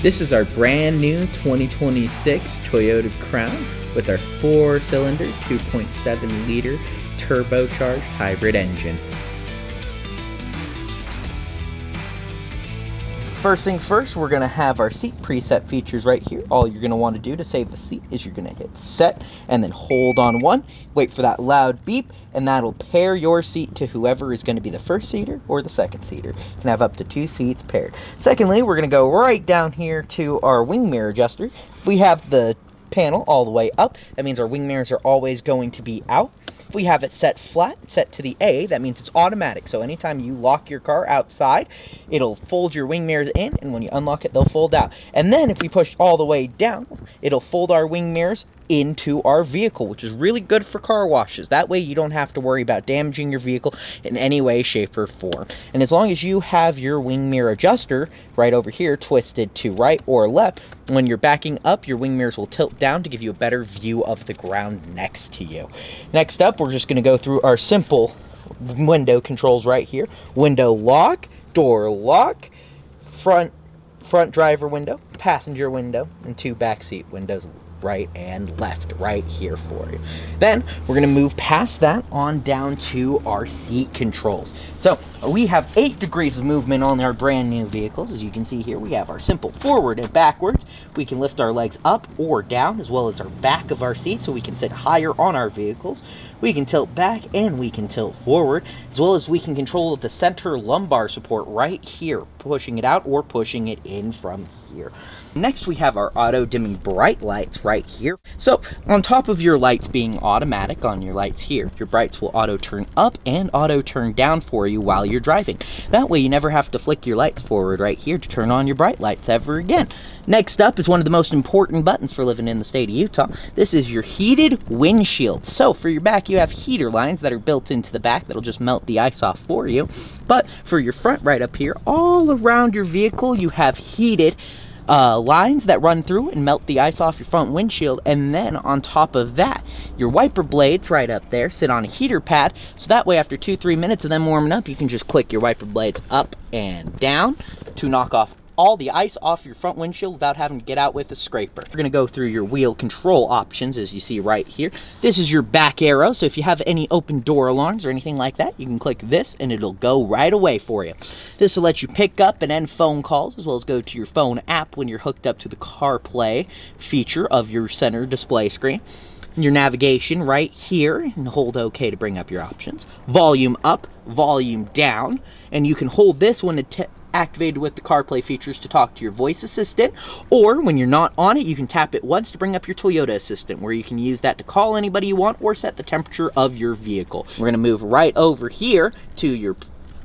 This is our brand new 2026 Toyota Crown with our 4-cylinder, 2.7 liter turbocharged hybrid engine. First thing first, we're going to have our seat preset features right here. All you're going to want to do to save the seat is you're going to hit set and then hold on one, wait for that loud beep, and that'll pair your seat to whoever is going to be the first seater or the second seater. You can have up to 2 seats paired. Secondly, we're going to go right down here to our wing mirror adjuster. We have the panel all the way up. That means our wing mirrors are always going to be out. If we have it set flat, set to the A, that means it's automatic. So anytime you lock your car outside, it'll fold your wing mirrors in, and when you unlock it, they'll fold out. And then if we push all the way down, it'll fold our wing mirrors into our vehicle, which is really good for car washes. That way you don't have to worry about damaging your vehicle in any way, shape, or form. And as long as you have your wing mirror adjuster right over here twisted to right or left, when you're backing up, your wing mirrors will tilt down to give you a better view of the ground next to you. Next up, we're just going to go through our simple window controls right here. Window lock, door lock, front driver window, passenger window, and 2 backseat windows, right and left right here for you. Then we're going to move past that on down to our seat controls. So we have 8 degrees of movement on our brand new vehicles. As you can see here, we have our simple forward and backwards. We can lift our legs up or down, as well as our back of our seat, so we can sit higher on our vehicles. We can tilt back and we can tilt forward, as well as we can control the center lumbar support right here, pushing it out or pushing it in from here. Next, we have our auto dimming bright lights right here. So on top of your lights being automatic on your lights here, your brights will auto turn up and auto turn down for you while you're driving. That way you never have to flick your lights forward right here to turn on your bright lights ever again. Next up is one of the most important buttons for living in the state of Utah. This is your heated windshield. So for your back, you have heater lines that are built into the back that'll just melt the ice off for you. But for your front right up here, all around your vehicle, you have heated lines that run through and melt the ice off your front windshield. And then on top of that, your wiper blades right up there sit on a heater pad, so that way after 2-3 minutes of them warming up, you can just click your wiper blades up and down to knock off all the ice off your front windshield without having to get out with a scraper. We're going to go through your wheel control options, as you see right here. This is your back arrow, so if you have any open door alarms or anything like that, you can click this and it'll go right away for you. This will let you pick up and end phone calls, as well as go to your phone app when you're hooked up to the CarPlay feature of your center display screen. Your navigation right here, and hold OK to bring up your options. Volume up, volume down, and you can hold this when activated with the CarPlay features to talk to your voice assistant, or when you're not on it, you can tap it once to bring up your Toyota Assistant, where you can use that to call anybody you want or set the temperature of your vehicle. We're going to move right over here to your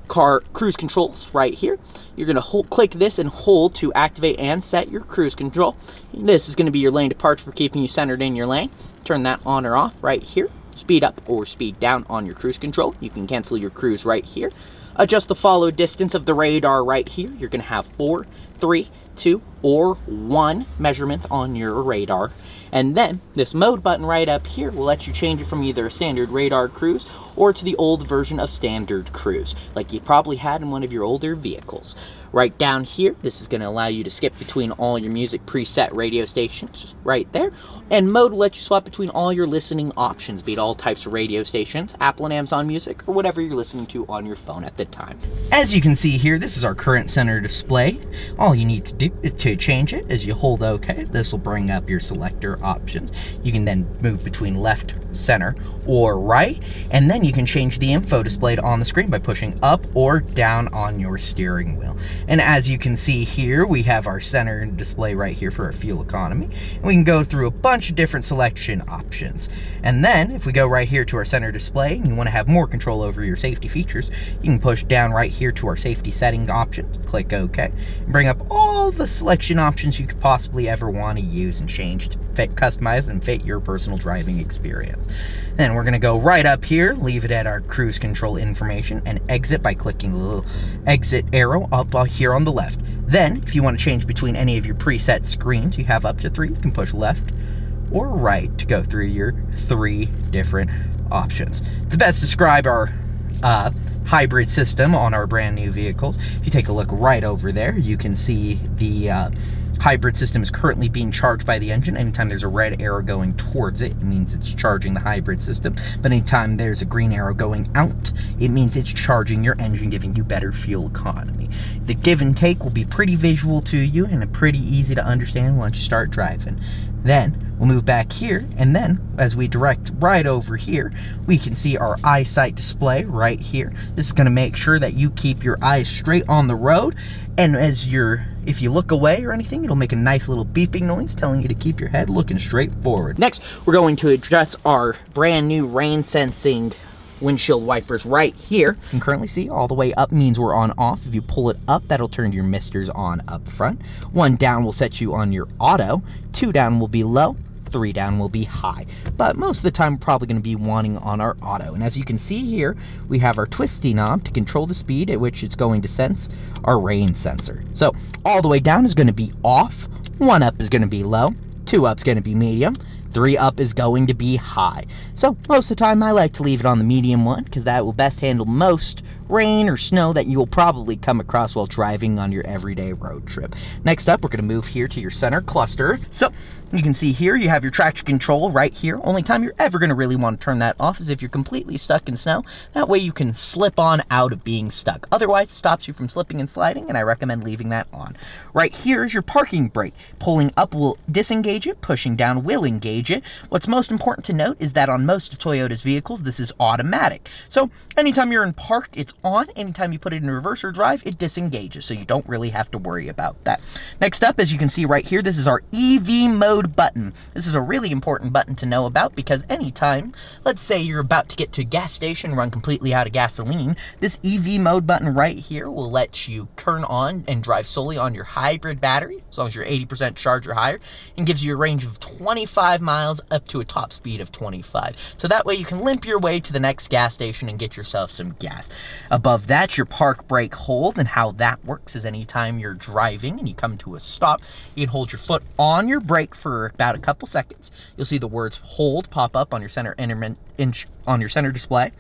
car cruise controls right here. You're going to click this and hold to activate and set your cruise control. This is going to be your lane departure for keeping you centered in your lane. Turn that on or off right here. Speed up or speed down on your cruise control. You can cancel your cruise right here. Adjust the follow distance of the radar right here. You're going to have 4, 3, 2, or 1 measurements on your radar. And then this mode button right up here will let you change it from either a standard radar cruise or to the old version of standard cruise, like you probably had in one of your older vehicles. Right down here, this is going to allow you to skip between all your music preset radio stations right there. And mode will let you swap between all your listening options, be it all types of radio stations, Apple and Amazon Music, or whatever you're listening to on your phone at the time. As you can see here, this is our current center display. All you need to do is to change it as you hold OK. This will bring up your selector options. You can then move between left, center, or right, and then you can change the info displayed on the screen by pushing up or down on your steering wheel. And as you can see here, we have our center display right here for our fuel economy. And we can go through a bunch of different selection options. And then if we go right here to our center display and you want to have more control over your safety features, you can push down right here to our safety setting options, click OK, and bring up all the selection options you could possibly ever want to use and change to fit, customize, and fit your personal driving experience. Then we're going to go right up here, leave it at our cruise control information, and exit by clicking the little exit arrow up here on the left. Then, if you want to change between any of your preset screens, you have up to 3. You can push left or right to go through your 3 different options. To best describe our hybrid system on our brand new vehicles, if you take a look right over there, you can see the hybrid system is currently being charged by the engine. Anytime there's a red arrow going towards it, it means it's charging the hybrid system. But anytime there's a green arrow going out, it means it's charging your engine, giving you better fuel economy. The give and take will be pretty visual to you and pretty easy to understand once you start driving. Then we'll move back here, and then as we direct right over here, we can see our eyesight display right here. This is going to make sure that you keep your eyes straight on the road, and if you look away or anything, it'll make a nice little beeping noise telling you to keep your head looking straight forward. Next, we're going to address our brand new rain sensing windshield wipers right here. You can currently see all the way up means we're on off. If you pull it up, that'll turn your misters on up front. 1 down will set you on your auto. 2 down will be low. 3 down will be high. But most of the time, we're probably going to be wanting on our auto. And as you can see here, we have our twisty knob to control the speed at which it's going to sense our rain sensor. So all the way down is going to be off. 1 up is going to be low. 2 up is going to be medium. 3 up is going to be high. So most of the time I like to leave it on the medium one because that will best handle most rain or snow that you will probably come across while driving on your everyday road trip. Next up, we're going to move here to your center cluster. So you can see here you have your traction control right here. Only time you're ever going to really want to turn that off is if you're completely stuck in snow. That way you can slip on out of being stuck. Otherwise, it stops you from slipping and sliding, and I recommend leaving that on. Right here is your parking brake. Pulling up will disengage it, pushing down will engage it. What's most important to note is that on most of Toyota's vehicles, this is automatic. So anytime you're in park, it's on. Anytime you put it in reverse or drive, it disengages, so you don't really have to worry about that. Next up, as you can see right here, this is our EV mode button. This is a really important button to know about because anytime, let's say you're about to get to a gas station, run completely out of gasoline, this EV mode button right here will let you turn on and drive solely on your hybrid battery, as long as you're 80% charged or higher, and gives you a range of 25 miles up to a top speed of 25. So that way you can limp your way to the next gas station and get yourself some gas. Above that, your park brake hold, and how that works is anytime you're driving and you come to a stop, you can hold your foot on your brake for about a couple seconds. You'll see the words hold pop up on your center display,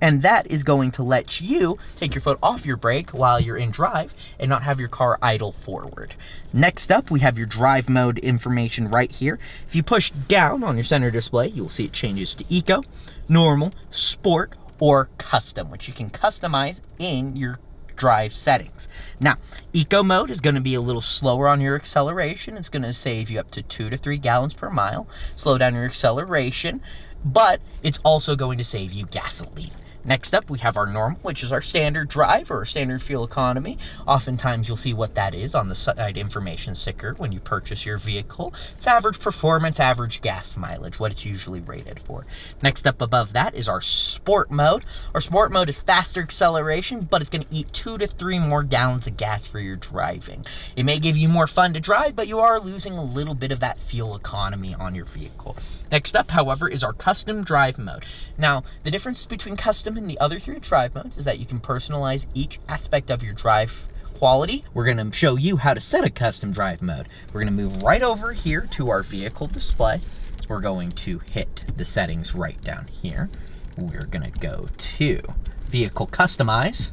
and that is going to let you take your foot off your brake while you're in drive and not have your car idle forward. Next up, we have your drive mode information right here. If you push down on your center display, you'll see it changes to Eco, Normal, Sport, or Custom, which you can customize in your drive settings. Now, Eco mode is going to be a little slower on your acceleration. It's going to save you up to 2 to 3 gallons per mile, slow down your acceleration, but it's also going to save you gasoline. Next up, we have our normal, which is our standard drive or standard fuel economy. Oftentimes, you'll see what that is on the side information sticker when you purchase your vehicle. It's average performance, average gas mileage, what it's usually rated for. Next up above that is our sport mode. Our sport mode is faster acceleration, but it's going to eat 2 to 3 more gallons of gas for your driving. It may give you more fun to drive, but you are losing a little bit of that fuel economy on your vehicle. Next up, however, is our custom drive mode. Now, the difference between custom and the other 3 drive modes is that you can personalize each aspect of your drive quality. We're going to show you how to set a custom drive mode. We're going to move right over here to our vehicle display. We're going to hit the settings right down here. We're going to go to vehicle customize,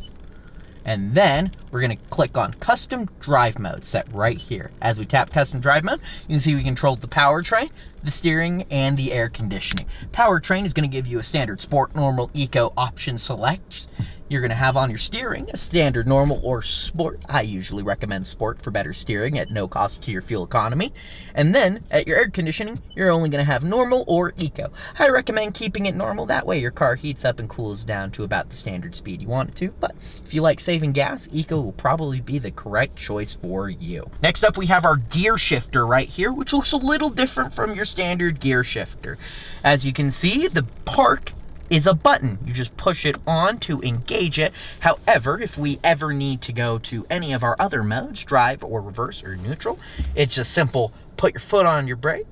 and then we're going to click on custom drive mode set right here. As we tap custom drive mode, you can see we control the powertrain, the steering, and the air conditioning. Powertrain is going to give you a standard sport, normal, eco option select. You're going to have on your steering a standard, normal, or sport. I usually recommend sport for better steering at no cost to your fuel economy. And then at your air conditioning, you're only going to have normal or eco. I recommend keeping it normal. That way your car heats up and cools down to about the standard speed you want it to. But if you like saving gas, eco will probably be the correct choice for you. Next up, we have our gear shifter right here, which looks a little different from your standard gear shifter. As you can see, the park is a button. You just push it on to engage it. However, if we ever need to go to any of our other modes, drive or reverse or neutral, it's just simple. Put your foot on your brake,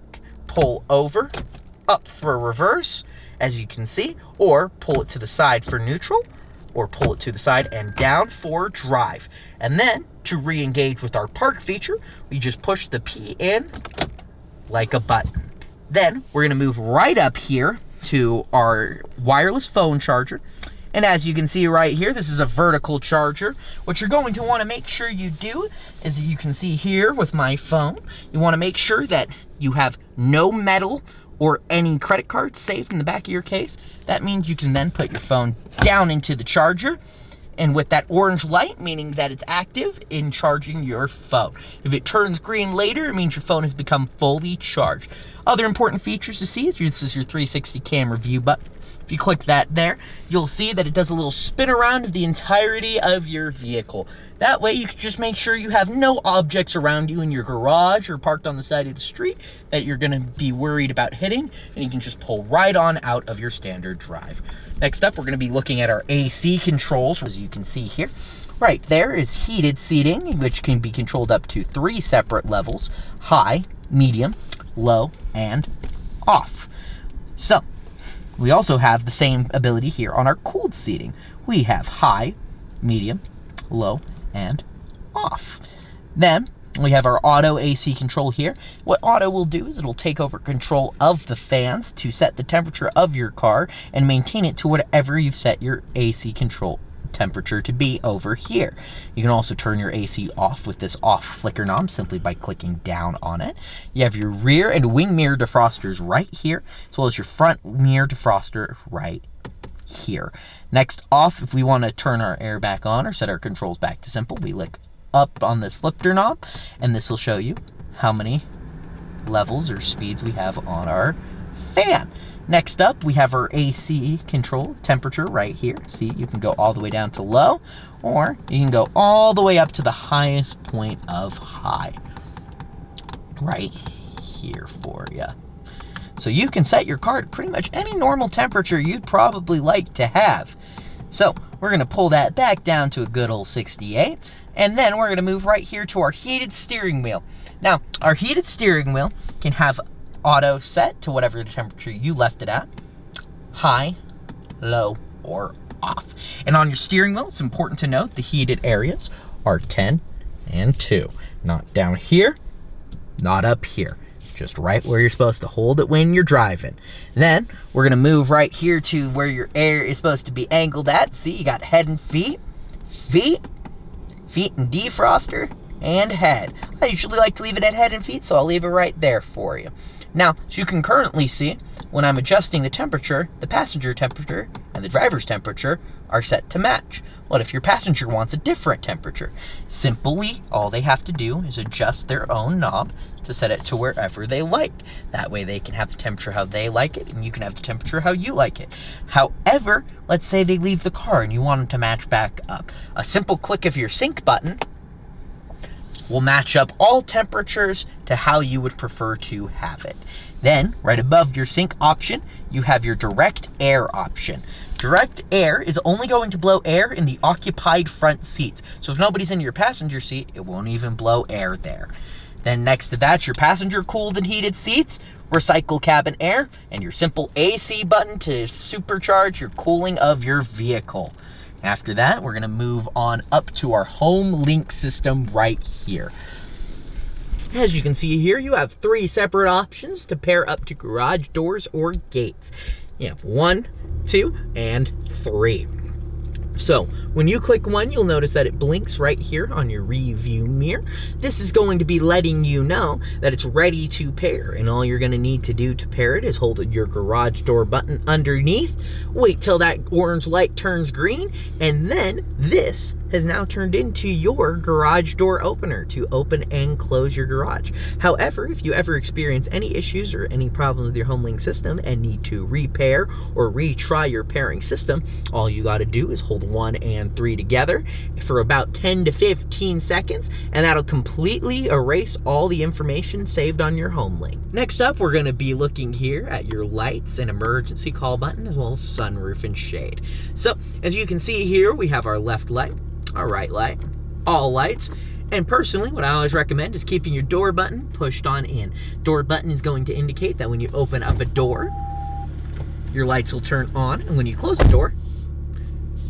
pull over, up for reverse, as you can see, or pull it to the side for neutral, or pull it to the side and down for drive. And then to re-engage with our park feature, we just push the P in like a button. Then we're going to move right up here to our wireless phone charger. And as you can see right here, this is a vertical charger. What you're going to want to make sure you do is, you can see here with my phone, you want to make sure that you have no metal or any credit cards saved in the back of your case. That means you can then put your phone down into the charger, and with that orange light, meaning that it's active in charging your phone. If it turns green later, it means your phone has become fully charged. Other important features to see is this is your 360 camera view button. If you click that there, you'll see that it does a little spin around of the entirety of your vehicle. That way you can just make sure you have no objects around you in your garage or parked on the side of the street that you're gonna be worried about hitting, and you can just pull right on out of your standard drive. Next up, we're gonna be looking at our AC controls. As you can see here, right there is heated seating, which can be controlled up to 3 separate levels: high, medium, low, and off. So, we also have the same ability here on our cooled seating. We have high, medium, low, and off. Then we have our auto AC control here. What auto will do is it'll take over control of the fans to set the temperature of your car and maintain it to whatever you've set your AC control temperature to be over here. You can also turn your AC off with this off flicker knob simply by clicking down on it. You have your rear and wing mirror defrosters right here, as well as your front mirror defroster right here. Next off, if we want to turn our air back on or set our controls back to simple, we click up on this flipper knob, and this will show you how many levels or speeds we have on our fan. Next up, we have our AC control temperature right here. See, you can go all the way down to low, or you can go all the way up to the highest point of high right here for you. So you can set your car to pretty much any normal temperature you'd probably like to have. So we're going to pull that back down to a good old 68, and then we're going to move right here to our heated steering wheel. Now, our heated steering wheel can have auto set to whatever the temperature you left it at, high, low, or off. And on your steering wheel, it's important to note the heated areas are 10 and 2. Not down here, not up here. Just right where you're supposed to hold it when you're driving. Then we're gonna move right here to where your air is supposed to be angled at. See, you got head and feet, feet and defroster, and head. I usually like to leave it at head and feet, so I'll leave it right there for you. Now, as you can currently see, when I'm adjusting the temperature, the passenger temperature and the driver's temperature are set to match. What if your passenger wants a different temperature? Simply, all they have to do is adjust their own knob to set it to wherever they like. That way they can have the temperature how they like it, and you can have the temperature how you like it. However, let's say they leave the car and you want them to match back up. A simple click of your sync button will match up all temperatures to how you would prefer to have it. Then, right above your sync option, you have your direct air option. Direct air is only going to blow air in the occupied front seats. So if nobody's in your passenger seat, it won't even blow air there. Then next to that, your passenger cooled and heated seats, recycle cabin air, and your simple AC button to supercharge your cooling of your vehicle. After that, we're going to move on up to our home link system right here. As you can see here, you have 3 separate options to pair up to garage doors or gates. You have 1, 2, and 3. So when you click 1, you'll notice that it blinks right here on your review mirror. This is going to be letting you know that it's ready to pair, and all you're going to need to do to pair it is hold your garage door button underneath, wait till that orange light turns green, and then this has now turned into your garage door opener to open and close your garage. However, if you ever experience any issues or any problems with your HomeLink system and need to repair or retry your pairing system, all you got to do is hold 1 and 3 together for about 10 to 15 seconds, and that'll completely erase all the information saved on your HomeLink. Next up, we're going to be looking here at your lights and emergency call button, as well as sunroof and shade. So, as you can see here, we have our left light, our right light, all lights, and personally, what I always recommend is keeping your door button pushed on in. Door button is going to indicate that when you open up a door, your lights will turn on, and when you close the door,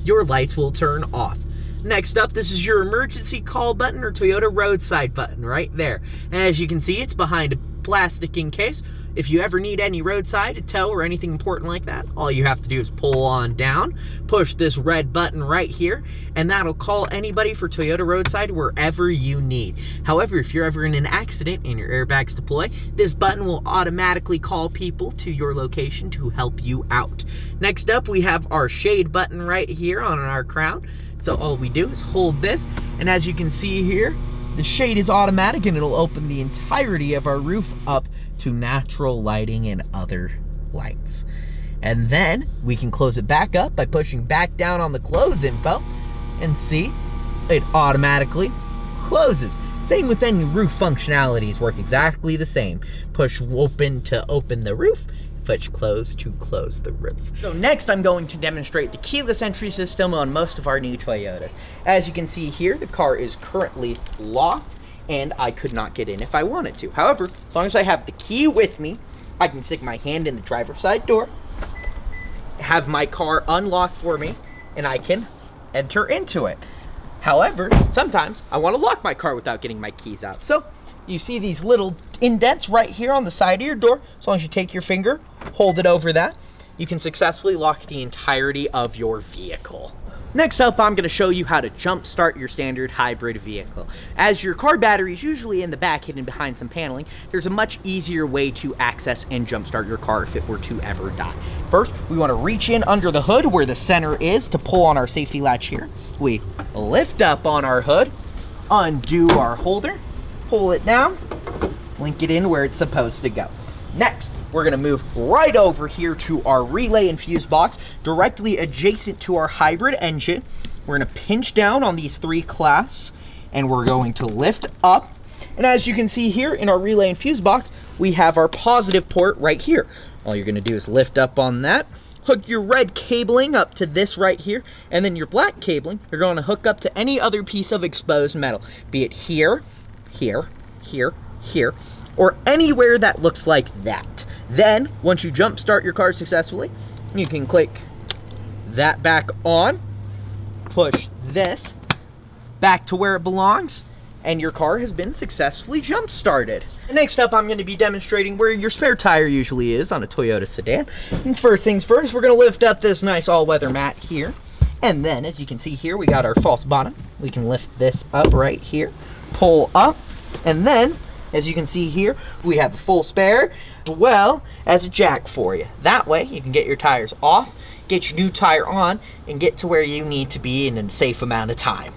your lights will turn off. Next up, this is your emergency call button or Toyota roadside button right there. And as you can see, it's behind a plastic case. if you ever need any roadside, a tow, or anything important like that, all you have to do is pull on down, push this red button right here, and that'll call anybody for Toyota Roadside wherever you need. However, if you're ever in an accident and your airbags deploy, this button will automatically call people to your location to help you out. Next up, we have our shade button right here on our crown. So all we do is hold this, and as you can see here, the shade is automatic and it'll open the entirety of our roof up to natural lighting and other lights. And then we can close it back up by pushing back down on the close info, and see, it automatically closes. Same with any roof functionalities, work exactly the same. Push open to open the roof, push close to close the roof. So next I'm going to demonstrate the keyless entry system on most of our new Toyotas. As you can see here, the car is currently locked and I could not get in if I wanted to. However, as long as I have the key with me, I can stick my hand in the driver's side door, have my car unlocked for me, and I can enter into it. However, sometimes I want to lock my car without getting my keys out. So you see these little indents right here on the side of your door. As long as you take your finger, hold it over that, you can successfully lock the entirety of your vehicle. Next up, I'm going to show you how to jump start your standard hybrid vehicle. As your car battery is usually in the back hidden behind some paneling, there's a much easier way to access and jump start your car if it were to ever die. First, we want to reach in under the hood where the center is to pull on our safety latch here. We lift up on our hood, undo our holder, pull it down, link it in where it's supposed to go. Next, we're going to move right over here to our relay and fuse box, directly adjacent to our hybrid engine. We're going to pinch down on these three clasps, and we're going to lift up. And as you can see here in our relay and fuse box, we have our positive port right here. All you're going to do is lift up on that, hook your red cabling up to this right here, and then your black cabling, you're going to hook up to any other piece of exposed metal, be it here, here, here, here, or anywhere that looks like that. Then, once you jump start your car successfully, you can click that back on, push this back to where it belongs, and your car has been successfully jump started. Next up, I'm going to be demonstrating where your spare tire usually is on a Toyota sedan. And first things first, we're going to lift up this nice all-weather mat here. And then, as you can see here, we got our false bottom. We can lift this up right here, pull up, and then, as you can see here, we have a full spare as well as a jack for you. That way, you can get your tires off, get your new tire on, and get to where you need to be in a safe amount of time.